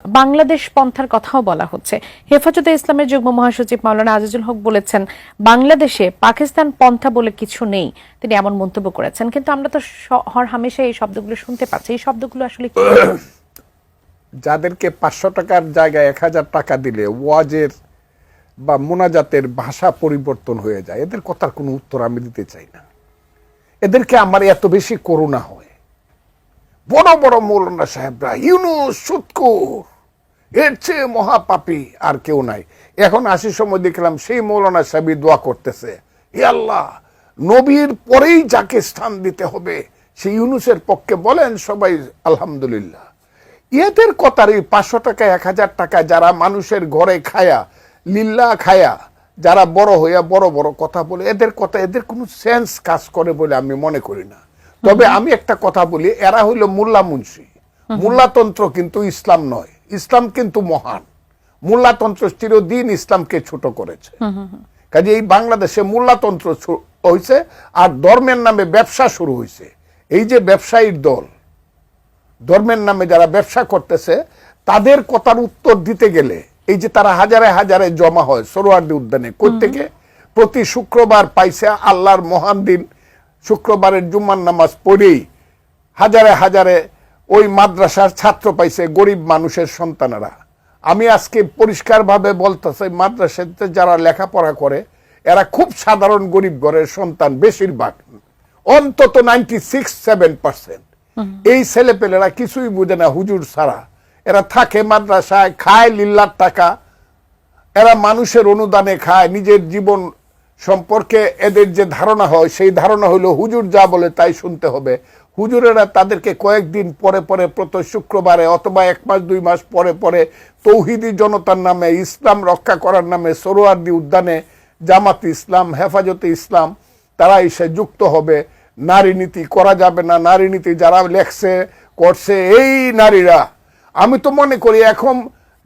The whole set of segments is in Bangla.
বাংলাদেশ পন্থার কথাও বলা হচ্ছে। হেফাজতে ইসলামের যুগ্ম মহাসচিব মাওলানা আজিজুল হক বলেছেন, বাংলাদেশে পাকিস্তান পন্থা বলে কিছু নেই। তিনি এমন মন্তব্য করেছেন, কিন্তু আমরা তো হরহামেশা এই শব্দগুলো শুনতে পাচ্ছি। এই শব্দগুলো আসলে কি? যাদেরকে 500 টাকার জায়গায় 1000 টাকা দিলে ওয়াজের বা মোনাজাতের ভাষা পরিবর্তন হয়ে যায়, এদের কথার কোনো উত্তর আমি দিতে চাই না। এদেরকে আমার এত বেশি করুণা হয়। বড় বড় মৌলানা সাহেবরা ইউনুস সুৎখোর, এর চেয়ে মহাপাপী আর কেউ নাই। এখন আসার সময় দেখলাম সেই মৌলানা সাহেবই দোয়া করতেছে, হে আল্লাহ, নবীর পরেই যাকে স্থান দিতে হবে সেই ইউনুসের পক্ষে বলেন সবাই আলহামদুলিল্লাহ। এদের কথার এই 500 টাকা 1000 টাকা যারা মানুষের ঘরে খায়া লিল্লা খায়া যারা বড় হইয়া বড় বড় কথা বলে, এদের কথা এদের কোনো সেন্স কাজ করে বলে আমি মনে করি না। তবে আমি একটা কথা বলি, এরা হইল মোল্লা মুন্সি। মোল্লাতন্ত্র কিন্তু ইসলাম নয়, ইসলাম কিন্তু মহান। মোল্লাতন্ত্র চিরদিন ইসলামকে ছোট করেছে। কাজে এই বাংলাদেশে মোল্লাতন্ত্র হয়েছে আর ধর্মের নামে ব্যবসা শুরু হয়েছে। এই যে ব্যবসায়ীর দল, ধর্মের নামে যারা ব্যবসা করতেছে, তাদের কথার উত্তর দিতে গেলে এই যে তারা হাজারে হাজারে জমা হয় সোহরাওয়ার্দী উদ্যানে, কোত্থেকে? প্রতি শুক্রবার পাইছে আল্লাহর মহান দিন, শুক্রবারের জুম্মার নামাজ পড়েই হাজারে হাজারে ওই মাদ্রাসার ছাত্র পাইছে, গরিব মানুষের সন্তানেরা। আমি আজকে পরিষ্কারভাবে বলতেছি, মাদ্রাসাতে যারা লেখাপড়া করে এরা খুব সাধারণ গরিব ঘরের সন্তান, বেশিরভাগ, অন্তত 96-7%। এই ছেলেপেলেরা কিছুই বুঝে না হুজুর ছাড়া। এরা থাকে মাদ্রাসায়, খায় লিল্লার টাকা, এরা মানুষের অনুদানে খায়। নিজের জীবন সম্পর্কে এদের যে ধারণা হয়, সেই ধারণা হলো হুজুর যা বলে তাই শুনতে হবে। হুজুরেরা তাদেরকে কয়েকদিন পরে পরে প্রতি শুক্রবারে অথবা 1 মাস 2 মাস পরে পরে তৌহিদি জনতার নামে, ইসলাম রক্ষা করার নামে সোহরাওয়ার্দী উদ্যানে জামাত ইসলাম, হেফাজতে ইসলাম তারা এসে যুক্ত হবে। নারী নীতি করা যাবে না, নারী নীতি যারা লেখছে করছে এই নারীরা। আমি তো মনে করি এখন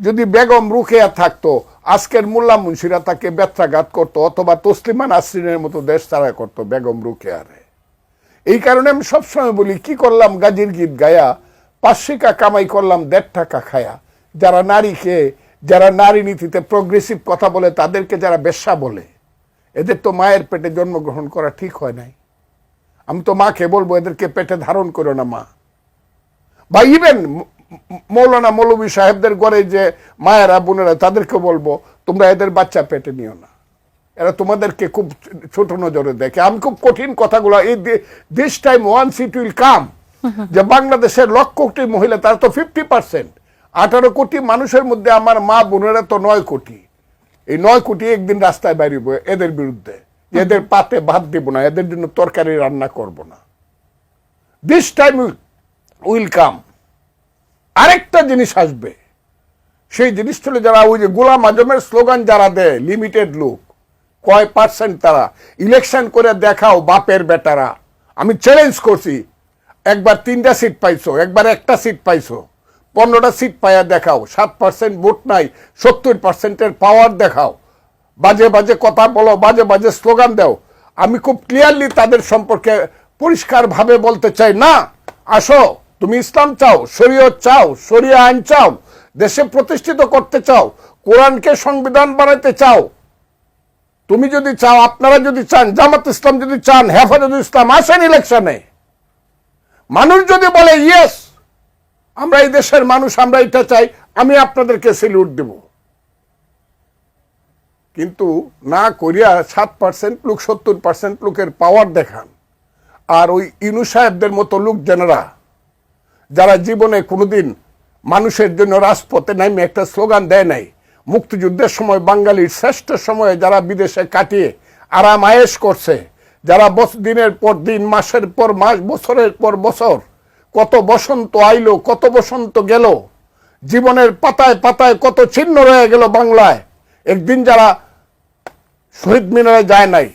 যদি বেগম রুকেয়া থাকতো, আজকের মোল্লা মুন্সিরা তাকে ব্যত্রাঘাত করতো অথবা তসলিমা নাসরিনের মতো দেশ ছাড়া করতো বেগম রুকেয়ারে। এই কারণে আমি সবসময় বলি, কি করলাম গাজীর গীত গায়া, 500 টাকা কামাই করলাম 1.5 টাকা খায়া। যারা নারীকে, যারা নারী নীতিতে প্রগ্রেসিভ কথা বলে, তাদেরকে যারা বেশ্যা বলে, এদের তো মায়ের পেটে জন্মগ্রহণ করা ঠিক হয় নাই। আমি তো মাকে বলবো এদেরকে পেটে ধারণ করো না মা। বা ইভেন মৌলানা মৌলভী সাহেবদের ঘরে যে মায়েরা বোনেরা, তাদেরকে বলবো তোমরা এদের বাচ্চা পেটে নিও না, এরা তোমাদেরকে খুব ছোট নজরে দেখে। আমি খুব কঠিন কথাগুলো, এই this time once it will come, যে বাংলাদেশের লক্ষ কোটি মহিলা, তারা তো 50%, 18 কোটি মানুষের মধ্যে আমার মা বোনেরা তো 9 কোটি। এই 9 কোটি একদিন রাস্তায় বেরিয়ে এদের বিরুদ্ধে, এদের পাতে ভাত দিব না, এদের জন্য তরকারি রান্না করব না। This time will come. আরেকটা জিনিস আসবে, সেই জিনিসটা হলো যারা ওই যে গোলাম আজমের স্লোগান যারা দেয়, লিমিটেড লোক, কয় পার্সেন্ট তারা ইলেকশন করে দেখাও বাপের বেটারা। আমি চ্যালেঞ্জ করছি, একবার 3টা সিট পাইছো, একবার 1টা সিট পাইছো, 15টা সিট পাইয়া দেখাও। 7% ভোট নাই, 70%-এর পাওয়ার দেখাও। বাজে বাজে কথা বলো, বাজে বাজে স্লোগান দাও। আমি খুব ক্লিয়ারলি তাদের সম্পর্কে পরিষ্কারভাবে বলতে চাই, না, আসো, তুমি ইসলাম চাও, শরীয়ত চাও, শরিয়া আইন চাও, দেশে প্রতিষ্ঠিত করতে চাও, কোরআনকে সংবিধান বানাতে চাও, তুমি যদি চাও, আপনারা যদি চান, জামাত ইসলাম যদি চান, হেফাজতে ইসলাম, আসেন ইলেকশনে। মানুষ যদি বলে ইয়েস, আমরা এই দেশের মানুষ, আমরা এটা চাই, আমি আপনাদেরকে সেলিউট দেব। কিন্তু না করিয়া 7% লোক 70% লোকের পাওয়ার দেখান। আর ওই ইউনূস সাহেবদের মতো লোক জেনারা, যারা জীবনে কোনোদিন মানুষের জন্য রাজপথে নামে একটা স্লোগান দেয় নাই, মুক্তিযুদ্ধের সময় বাঙালির শ্রেষ্ঠ সময়ে যারা বিদেশে কাটিয়ে আরাম আয়েশ করছে, যারা দিনের পর দিন, মাসের পর মাস, বছরের পর বছর, কত বসন্ত আইলো, কত বসন্ত গেল, জীবনের পাতায় পাতায় কত চিহ্ন রয়ে গেল বাংলায়। একদিন যারা শহীদ মিনারে যায় নাই,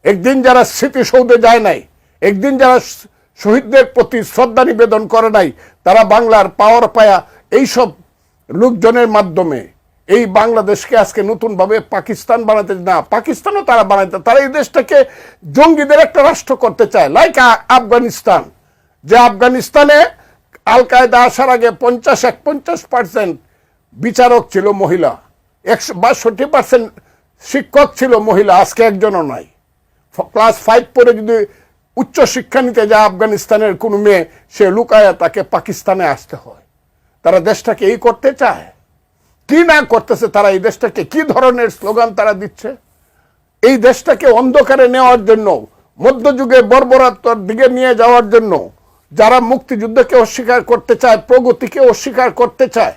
একদিন যারা স্মৃতিসৌধে যায় নাই, একদিন যারা শহীদদের প্রতি শ্রদ্ধা নিবেদন করে নাই, তারা বাংলার পাওয়ার পায়া এইসব লোকজনের মাধ্যমে এই বাংলাদেশকে আজকে নতুনভাবে পাকিস্তান বানাতে, না, পাকিস্তানও তারা বানাইতে, তারা এই দেশটাকে জঙ্গিদের একটা রাষ্ট্র করতে চায়, লাইক আফগানিস্তান। যে আফগানিস্তানে আল কায়দা আসার আগে 50% বিচারক ছিল মহিলা, 62% শিক্ষক ছিল মহিলা, আজকে একজনও নাই। ক্লাস 5 পরে যদি উচ্চ শিক্ষা নিতে যায় আফগানিস্তানের কোনো মেয়ে, সে লুকায়া তাকে পাকিস্তানে আসতে হয়। তারা দেশটাকে এই করতে চায়, কি না করতেছে তারা, এই দেশটাকে কি ধরনের স্লোগান তারা দিচ্ছে, এই দেশটাকে অন্ধকারে নেওয়ার জন্য, মধ্যযুগে বর্বরতার দিকে নিয়ে যাওয়ার জন্য, যারা মুক্তিযুদ্ধকে অস্বীকার করতে চায়, প্রগতিকে অস্বীকার করতে চায়,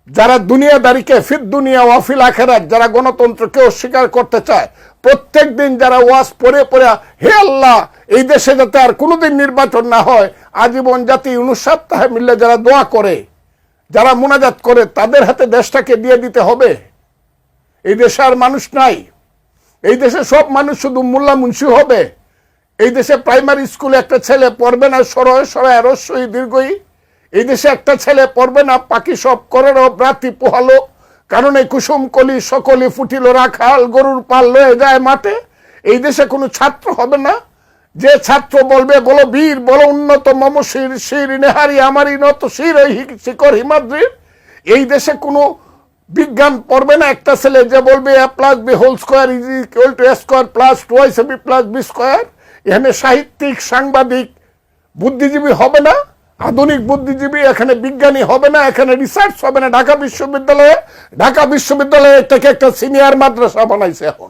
যারা দুনিয়াদারিকে ফির দুনিয়া ওয়াফিল আখেরাত, যারা গণতন্ত্রকে অস্বীকার করতে চায়, প্রত্যেক দিন যারা ওয়াজ পড়ে পড়ে হে আল্লাহ এই দেশে যাতে আর কোনোদিন নির্বাচন না হয়, আজীবন জাতি 59 সপ্তাহে মিললে যারা দোয়া করে, যারা মুনাজাত করে, তাদের হাতে দেশটাকে দিয়ে দিতে হবে। এই দেশে আর মানুষ নাই, এই দেশে সব মানুষ শুধু মোল্লা মুন্সি হবে। এই দেশে প্রাইমারি স্কুলে একটা ছেলে পড়বে না সরয় সরয় রস্যই দীর্ঘই, এই দেশে একটা ছেলে পড়বে না পাখি সব করের রাতি পোহালো, কারণ এই কুসুম কলি সকলি ফুটিল রাখাল গরুর পাল লয়ে যায় মাঠে। এই দেশে কোনো ছাত্র হবে না যে ছাত্র বলবে বলো বীর বলো উন্নত মম শির শির নেহারি আমারই নত শির শিকর হিমাদ্রির। এই দেশে কোনো বিজ্ঞান পড়বে না একটা ছেলে যে বলবে a plus b whole square is equal to a square plus 2ab plus b square. এখানে সাহিত্যিক সাংবাদিক বুদ্ধিজীবী হবে না, আধুনিক বুদ্ধিজীবী, এখানে বিজ্ঞানী হবে না, এখানে রিসার্চ হবে না। ঢাকা বিশ্ববিদ্যালয়ে থেকে একটা সিনিয়র মাদ্রাসা বানাইছে এখন।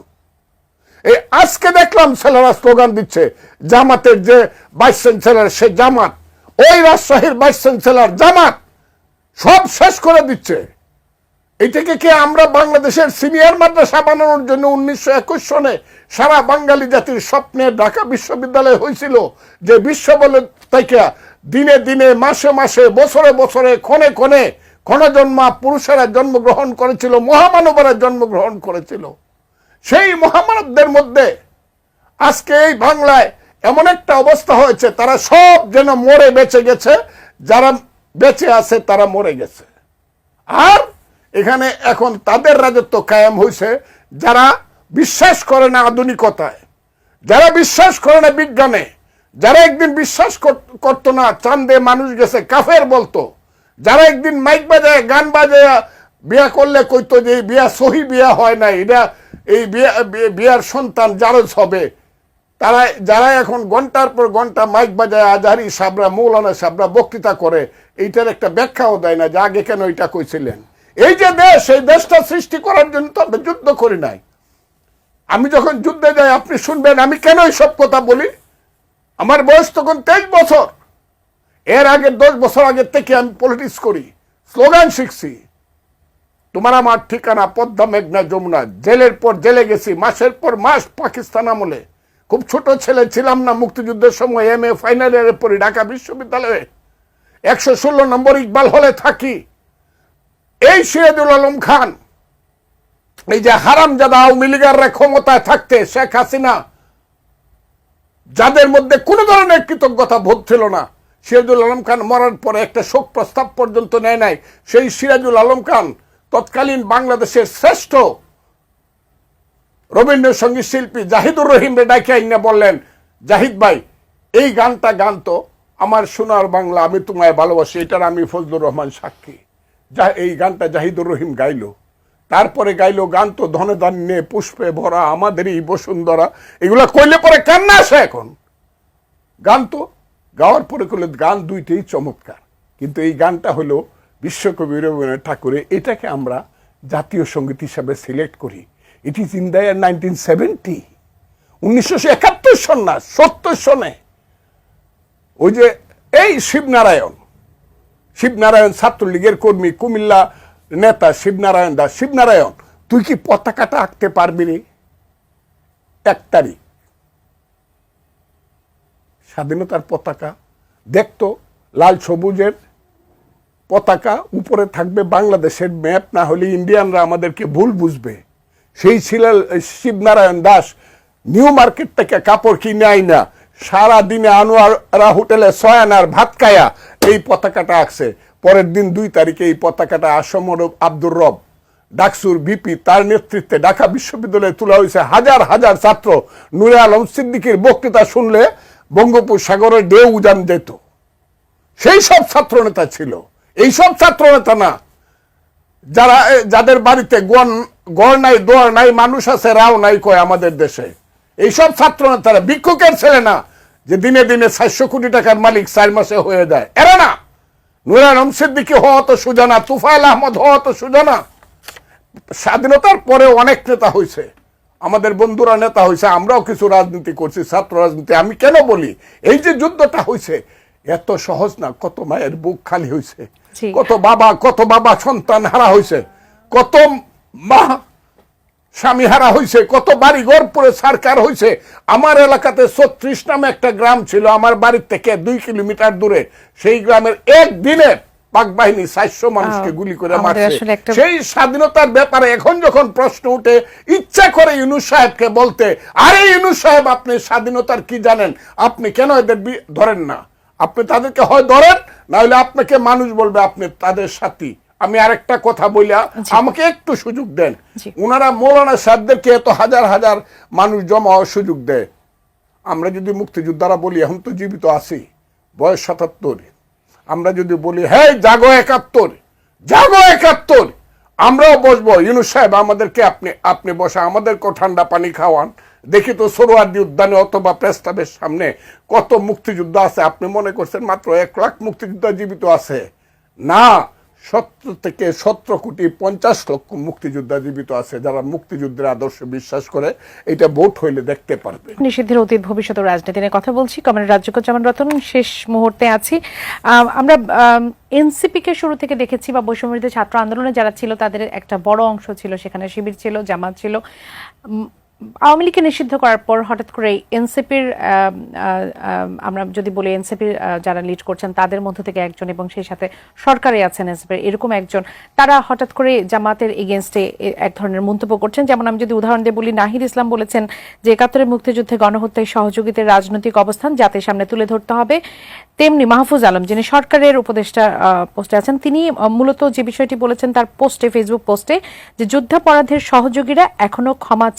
এই আজকে দেখলাম ছেলেরা স্লোগান দিচ্ছে, জামাতের যে ভাইস চ্যান্সেলর সে জামাত, ওই রাজশাহীর ভাইস চ্যান্সেলর জামাত, সব শেষ করে দিচ্ছে। এইটাকে কি আমরা বাংলাদেশের সিনিয়র মাদ্রাসা বানানোর জন্য 1921 সনে সারা বাঙালি জাতির স্বপ্নে ঢাকা বিশ্ববিদ্যালয় হয়েছিল, যে বিশ্ব বলে থেকে দিনে দিনে মাসে মাসে বছরে বছরে ক্ষণে ক্ষণে ক্ষণজন্মা পুরুষেরা জন্মগ্রহণ করেছিল, মহামানবেরা জন্মগ্রহণ করেছিল। সেই মহামানবদের মধ্যে আজকে এই বাংলায় এমন একটা অবস্থা হয়েছে, তারা সব যেন মরে বেঁচে গেছে, যারা বেঁচে আছে তারা মরে গেছে। আর এখানে এখন তাদের রাজত্ব কায়েম হয়েছে, যারা বিশ্বাস করে না আধুনিকতায়, যারা বিশ্বাস করে না বিজ্ঞানে, যারা একদিন বিশ্বাস করতো না চাঁদে মানুষ গেছে কাফের বলতো, যারা একদিন মাইক বাজায় গান বাজায় বিয়া করলে কইতো যে বিয়া সহি বিয়া হয় না, এটা এই বিয়ার সন্তান জারজ হবে, তারা যারা এখন ঘন্টার পর ঘন্টা মাইক বাজায় আজহারি সাবরা মৌলানা সাবরা বক্তৃতা করে, এইটার একটা ব্যাখ্যাও দেয় না যে আগে কেন এটা কইছিলেন। এই যে দেশ, এই দেশটা সৃষ্টি করার জন্য তো আমরা যুদ্ধ করি নাই। আমি যখন যুদ্ধে যাই আপনি শুনবেন আমি কেন এইসব কথা বলি। আমার বয়স তখন 23 বছর, এর আগে 10 বছর আগের থেকে আমি পলিটিক্স করি, স্লোগান শিখছি। তোমার আমার ঠিকানা পদ্মা মেঘনা যমুনা, জেলের পর জেলে গেছি, মাসের পর মাস পাকিস্তান আমলে। খুব ছোট ছেলে ছিলাম না, মুক্তিযুদ্ধের সময় MA ফাইনাল ইয়ারে পড়ি ঢাকা বিশ্ববিদ্যালয়ে, 116 নম্বর ইকবাল হলে থাকি। এই সিরাজুল আলম খান, এই যে হারামজাদা আওয়ামী লীগাররা ক্ষমতায় থাকতে শেখ হাসিনা, যাদের মধ্যে কোনো ধরনের কৃতজ্ঞতা বোধ ছিল না, সিরাজুল আলম খান মরার পরে একটা শোক প্রস্তাব পর্যন্ত নেয় নাই। সেই সিরাজুল আলম খান তৎকালীন বাংলাদেশের শ্রেষ্ঠ রবীন্দ্রসঙ্গীত শিল্পী জাহিদুর রহিমরে ডাকে আইনা বললেন, জাহিদ ভাই এই গানটা গান তো, আমার সোনার বাংলা আমি তোমায় ভালোবাসি, এটার আমি ফজলুর রহমান সাক্ষী। এই গানটা জাহিদুর রহিম গাইলো। তারপরে গাইলো গান তো ধনে ধান্যে পুষ্পে ভরা আমাদেরই বসুন্ধরা। এগুলা কইলে পরে কান্না আসে এখন। গান তো গাওয়ার পরে করলে গান দুইটাই চমৎকার, কিন্তু এই গানটা হলো বিশ্বকবি রবীন্দ্রনাথ ঠাকুরের, এটাকে আমরা জাতীয় সঙ্গীত হিসাবে সিলেক্ট করি। It is in the year 1970, 1971 সন না 70 সনে। ওই যে এই শিবনারায়ণ ছাত্রলীগের কর্মী, কুমিল্লা নেতা শিবনারায়ণ দাস, শিবনারায়ণ তুই কি পতাকাটা আঁকতে পারবি রে? 1 তারিখ স্বাধীনতার পতাকা দেখতো, লাল সবুজের পতাকা, উপরে থাকবে বাংলাদেশের ম্যাপ, না হলে ইন্ডিয়ানরা আমাদেরকে ভুল বুঝবে। সেই ছিল শিবনারায়ণ দাস। নিউ মার্কেট থেকে কাপড় কিনে আই না, সারাদিনে আনোয়ারা হোটেলে 6 আনার ভাত খায়া এই পতাকাটা আঁকছে। পরের দিন 2 তারিখে এই পতাকাটা আসমর আব্দুর রব ডাকসুর ভিপি তার নেতৃত্বে ঢাকা বিশ্ববিদ্যালয়ে তোলা হয়েছে। হাজার হাজার ছাত্র নূরে আলম সিদ্দিকীর বক্তৃতা শুনলে বঙ্গোপসাগরের ঢেউ উজান যেত। সেই সব ছাত্রনেতা ছিল, এইসব ছাত্রনেতা না যাদের বাড়িতে গড় নাই দোয়ার নাই, মানুষ আছে রাও নাই কয় আমাদের দেশে। এইসব ছাত্রনেতারা ভিক্ষুকের ছেলে না যে দিনে দিনে 400 কোটি টাকার মালিক 4 মাসে হয়ে যায়, এরা না। নূর আলম সিদ্দিকী হওয়া তো সোজা না, তুফাইল আহমদ হওয়া তো সোজা না। স্বাধীনতার পরে অনেক নেতা হয়েছে, আমাদের বন্ধুরা নেতা হয়েছে, আমরাও কিছু রাজনীতি করছি, ছাত্র রাজনীতি। আমি কেন বলি, এই যে যুদ্ধটা হয়েছে এত সহজ না। কত মায়ের বুক খালি হয়েছে, কত বাবা সন্তান হারা হয়েছে, কত মা স্বামী হারা হয়েছে, কত বাড়ি ঘর পুরো সরকার হয়েছে। আমার এলাকাতে 36 নামে একটা গ্রাম ছিল, আমার বাড়ির থেকে 2 কিলোমিটার দূরে। সেই গ্রামের একদিনে পাক বাহিনী 400 মানুষকে গুলি করে মারছে। সেই স্বাধীনতার ব্যাপারে এখন যখন প্রশ্ন উঠে, ইচ্ছা করে ইউনূস সাহেবকে বলতে, আরে ইউনূস সাহেব আপনি স্বাধীনতার কি জানেন, আপনি কেন এদের ধরেন না? আপনি তাদেরকে হয় ধরেন, না হলে আপনাকে মানুষ বলবে আপনি তাদের সাথী। আমি আরেকটা কথা বলিয়া, আমাকে একটু সুযোগ দেন। ওনারা মৌলানা সাহেবদেরকে এত হাজার হাজার মানুষ জমা হওয়ার সুযোগ দেয়। আমরা যদি মুক্তিযোদ্ধারা বলি এখন তো জীবিত আছি, বয়স 77, আমরা যদি বলি হ্যাঁ জাগো 71, জাগো 71, আমরাও বসবো। ইউনূস সাহেব আমাদেরকে আপনি বসা, আমাদেরকেও ঠান্ডা পানি খাওয়ান। দেখি তো সোহরাওয়ার্দী উদ্যানে অথবা প্রেস ক্লাবের সামনে কত মুক্তিযোদ্ধা আছে। আপনি মনে করছেন মাত্র 1 লাখ মুক্তিযোদ্ধা জীবিত আছে? না, 70 থেকে 17 কোটি 50 লক্ষ মুক্তিযোদ্ধা জীবিত আছে, যারা মুক্তিযুদ্ধের আদর্শ বিশ্বাস করে। এটা ভোট হইলে দেখতে পারবে। নিষিদ্ধের অতীত ভবিষ্যৎ রাজনীতি নিয়ে কথা বলছি। কমরেড রাজ্জাকুজ্জামান রতন, শেষ মুহূর্তে আছি। আমরা এনসিপি কে শুরু থেকে দেখেছি, বা বৈষম্যবিরোধী ছাত্র আন্দোলনে যারা ছিল তাদের একটা বড় অংশ ছিল, সেখানে শিবির ছিল, জামাত ছিল। আওয়ামী লীগকে নিষিদ্ধ করার পর হঠাৎ করে এনসিপির, আমরা যদি বলি এনসিপির যারা লিড করছেন তাদের মধ্য থেকে একজন, এবং সেই সাথে সরকারে আছেন এনসিপির এরকম একজন, তারা হঠাৎ করে জামাতের এগেনস্টে এক ধরনের মন্তব্য করছেন। যেমন আমি যদি উদাহরণ দিয়ে বলি, নাহিদ ইসলাম বলেছেন যে 71 মুক্তিযুদ্ধে গণহত্যায় সহযোগিতার রাজনৈতিক অবস্থান জাতির সামনে তুলে ধরতে হবে। তেমনি মাহফুজ আলম, যিনি সরকারের উপদেষ্টা পোস্টে আছেন, তিনি মূলত যে বিষয়টি বলেছেন তার পোস্টে, ফেসবুক পোস্টে, যে যুদ্ধাপরাধের সহযোগীরা এখনো ক্ষমা